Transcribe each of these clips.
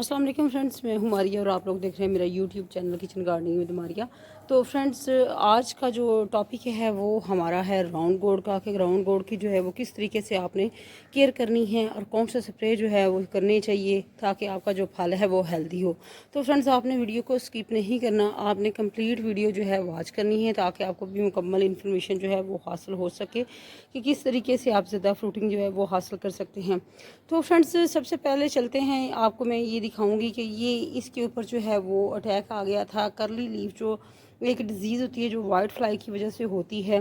अस्सलाम वालेकुम फ्रेंड्स, मैं हूँ मारिया और आप लोग देख रहे हैं मेरा YouTube channel kitchen gardening with Maria. तो फ्रेंड्स, आज का जो टॉपिक है वो हमारा है राउंड गोर्ड का, कि राउंड गोर्ड की जो है वो किस तरीके से आपने केयर करनी है और कौन सा स्प्रे जो है वो करने चाहिए ताकि आपका जो फल है वो हेल्दी हो। तो फ्रेंड्स, आपने वीडियो को स्किप नहीं करना, आपने कंप्लीट वीडियो जो है वॉच करनी है ताकि आपको भी मुकम्मल इन्फॉर्मेशन जो है वो हासिल हो सके कि किस तरीके से आप ज़्यादा फ्रूटिंग जो है वो हासिल कर सकते हैं। तो फ्रेंड्स, सबसे पहले चलते हैं, आपको मैं ये दिखाऊंगी कि ये इसके ऊपर जो है वो अटैक आ गया था। करली लीफ जो एक डिज़ीज़ होती है जो वाइट फ्लाई की वजह से होती है,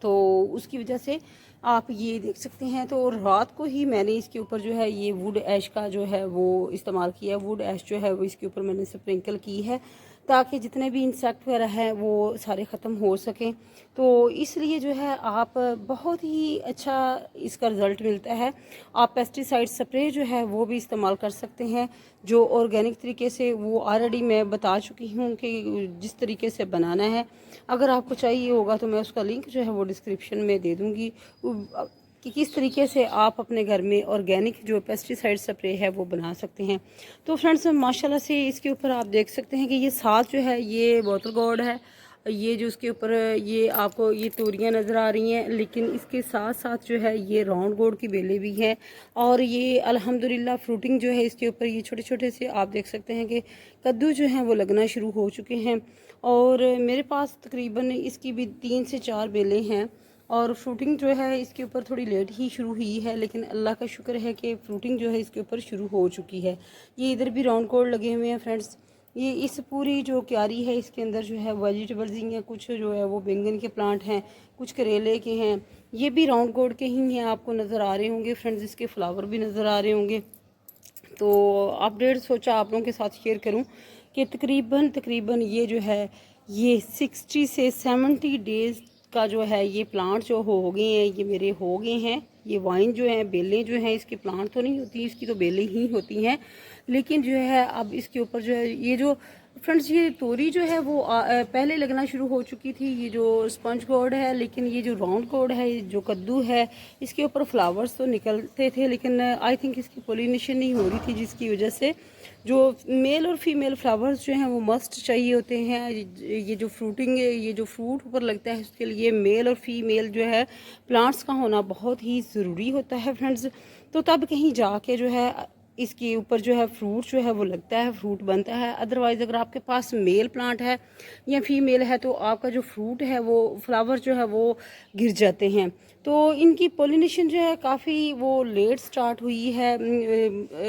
तो उसकी वजह से आप ये देख सकते हैं। तो रात को ही मैंने इसके ऊपर जो है ये वुड ऐश का जो है वो इस्तेमाल किया। वुड ऐश जो है वो इसके ऊपर मैंने स्प्रिंकल की है ताकि जितने भी इंसेक्ट वगैरह हैं वो सारे ख़त्म हो सकें। तो इसलिए जो है आप बहुत ही अच्छा इसका रिज़ल्ट मिलता है। आप पेस्टिसाइड स्प्रे जो है वो भी इस्तेमाल कर सकते हैं जो ऑर्गेनिक तरीके से, वो ऑलरेडी मैं बता चुकी हूँ कि जिस तरीके से बनाना है। अगर आपको चाहिए होगा तो मैं उसका लिंक जो है वो डिस्क्रिप्शन में दे दूँगी कि किस तरीके से आप अपने घर में ऑर्गेनिक जो पेस्टिसाइड स्प्रे है वो बना सकते हैं। तो फ्रेंड्स, माशाल्लाह से इसके ऊपर आप देख सकते हैं कि ये साथ जो है ये बोतल गोर्ड है। ये जो उसके ऊपर ये आपको ये तोरियां नज़र आ रही हैं, लेकिन इसके साथ साथ जो है ये राउंड गोर्ड की बेलें भी हैं। और ये अल्हम्दुलिल्लाह फ्रूटिंग जो है इसके ऊपर ये छोटे छोटे से आप देख सकते हैं कि कद्दू जो हैं वो लगना शुरू हो चुके हैं। और मेरे पास तकरीबन इसकी भी 3 से 4 बेलें हैं और फ्रूटिंग जो है इसके ऊपर थोड़ी लेट ही शुरू हुई है, लेकिन अल्लाह का शुक्र है कि फ्रूटिंग जो है इसके ऊपर शुरू हो चुकी है। ये इधर भी राउंड गोर्ड लगे हुए हैं फ्रेंड्स। ये इस पूरी जो क्यारी है इसके अंदर जो है वेजिटेबल्स ही हैं, कुछ जो है वो बैंगन के प्लांट हैं, कुछ करेले के हैं। ये भी राउंड गोर्ड के ही हैं, आपको नज़र आ रहे होंगे फ्रेंड्स, इसके फ्लावर भी नज़र आ रहे होंगे। तो अपडेट सोचा आप लोगों के साथ शेयर करूं कि तकरीबन ये जो है ये 60 से 70 डेज़ का जो है ये प्लांट जो हो गए हैं, ये मेरे हो गए हैं। ये वाइन जो है, बेलें जो हैं इसकी प्लांट तो नहीं होती, इसकी तो बेलें ही होती हैं। लेकिन जो है अब इसके ऊपर जो है ये जो फ्रेंड्स ये तोरी जो है वो पहले लगना शुरू हो चुकी थी, ये जो स्पंज गोर्ड है। लेकिन ये जो राउंड गोर्ड है, जो कद्दू है, इसके ऊपर फ्लावर्स तो निकलते थे, लेकिन आई थिंक इसकी पोलिनेशन नहीं हो रही थी, जिसकी वजह से जो मेल और फीमेल फ्लावर्स जो हैं वो मस्ट चाहिए होते हैं। ये जो फ्रूटिंग, ये जो फ्रूट ऊपर लगता है उसके लिए मेल और फीमेल जो है प्लांट्स का होना बहुत ही ज़रूरी होता है फ्रेंड्स। तो तब कहीं जाके जो है इसके ऊपर जो है फ्रूट जो है वो लगता है, फ्रूट बनता है। अदरवाइज़ अगर आपके पास मेल प्लांट है या फीमेल है तो आपका जो फ्रूट है वो फ्लावर जो है वो गिर जाते हैं। तो इनकी पोलिनेशन जो है काफ़ी वो लेट स्टार्ट हुई है,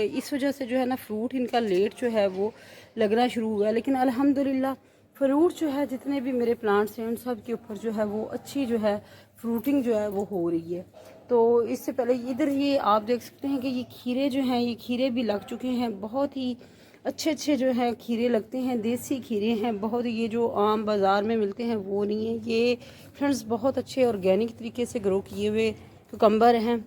इस वजह से जो है ना फ्रूट इनका लेट जो है वो लगना शुरू हुआ है। लेकिन अल्हम्दुलिल्लाह फ्रूट जो है जितने भी मेरे प्लांट्स हैं उन सब के ऊपर जो है वो अच्छी जो है फ्रूटिंग जो है वो हो रही है। तो इससे पहले इधर ये आप देख सकते हैं कि ये खीरे जो हैं, ये खीरे भी लग चुके हैं। बहुत ही अच्छे अच्छे जो है खीरे लगते हैं, देसी खीरे हैं बहुत। ये जो आम बाज़ार में मिलते हैं वो नहीं है, ये फ्रेंड्स बहुत अच्छे ऑर्गेनिक तरीके से ग्रो किए हुए कुकम्बर हैं।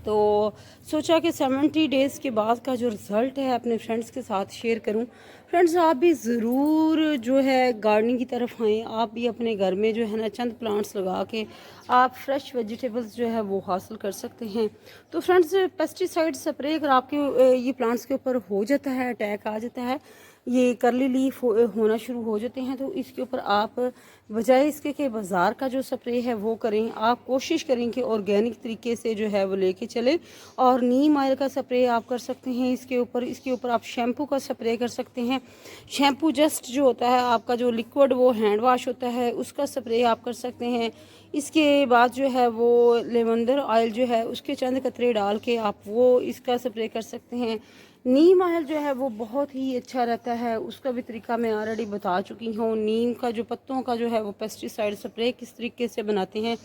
तो सोचा कि 70 डेज़ के बाद का जो रिज़ल्ट है अपने फ्रेंड्स के साथ शेयर करूं। फ्रेंड्स, आप भी ज़रूर जो है गार्डनिंग की तरफ आएँ। आप भी अपने घर में जो है ना चंद प्लांट्स लगा के आप फ्रेश वेजिटेबल्स जो है वो हासिल कर सकते हैं। तो फ्रेंड्स, पेस्टिसाइड स्प्रे अगर आपके ये प्लांट्स के ऊपर हो जाता है, अटैक आ जाता है, ये करली लीफ होना शुरू हो जाते हैं, तो इसके ऊपर आप बजाय इसके कि बाज़ार का जो स्प्रे है वो करें, आप कोशिश करें कि ऑर्गेनिक तरीके से जो है वो लेके चलें। और नीम ऑयल का स्प्रे आप कर सकते हैं इसके ऊपर आप शैम्पू का स्प्रे कर सकते हैं। शैम्पू जस्ट जो होता है आपका जो लिक्विड वो हैंड वॉश होता है उसका स्प्रे आप कर सकते हैं। इसके बाद जो है वो लेवेंडर ऑयल जो है उसके चंद कतरे डाल के आप वो इसका स्प्रे कर सकते हैं। नीम ऑयल जो है वो बहुत ही अच्छा रहता है, उसका भी तरीका मैं ऑलरेडी बता चुकी हूँ। नीम का जो पत्तों का जो है वो पेस्टिसाइड स्प्रे किस तरीके से बनाते हैं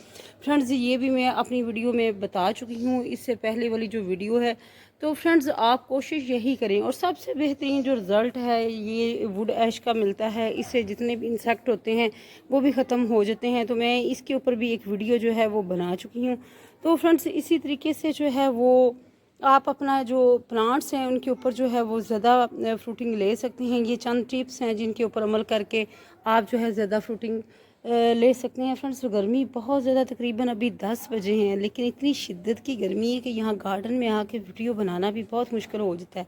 फ्रेंड्स, ये भी मैं अपनी वीडियो में बता चुकी हूँ, इससे पहले वाली जो वीडियो है। तो फ्रेंड्स, आप कोशिश यही करें। और सबसे बेहतरीन जो रिज़ल्ट है ये वुड ऐश का मिलता है, इससे जितने भी इंसेक्ट होते हैं वो भी ख़त्म हो जाते हैं। तो मैं इसके ऊपर भी एक वीडियो जो है वो बना चुकी हूँ। तो फ्रेंड्स, इसी तरीके से जो है वो आप अपना जो प्लांट्स हैं उनके ऊपर जो है वो ज़्यादा फ्रूटिंग ले सकते हैं। ये चंद टिप्स हैं जिनके ऊपर अमल करके आप जो है ज़्यादा फ्रूटिंग ले सकते हैं। फ्रेंड्स, गर्मी बहुत ज़्यादा, तकरीबन अभी 10 बजे हैं, लेकिन इतनी शिद्दत की गर्मी है कि यहाँ गार्डन में आके वीडियो बनाना भी बहुत मुश्किल हो जाता है।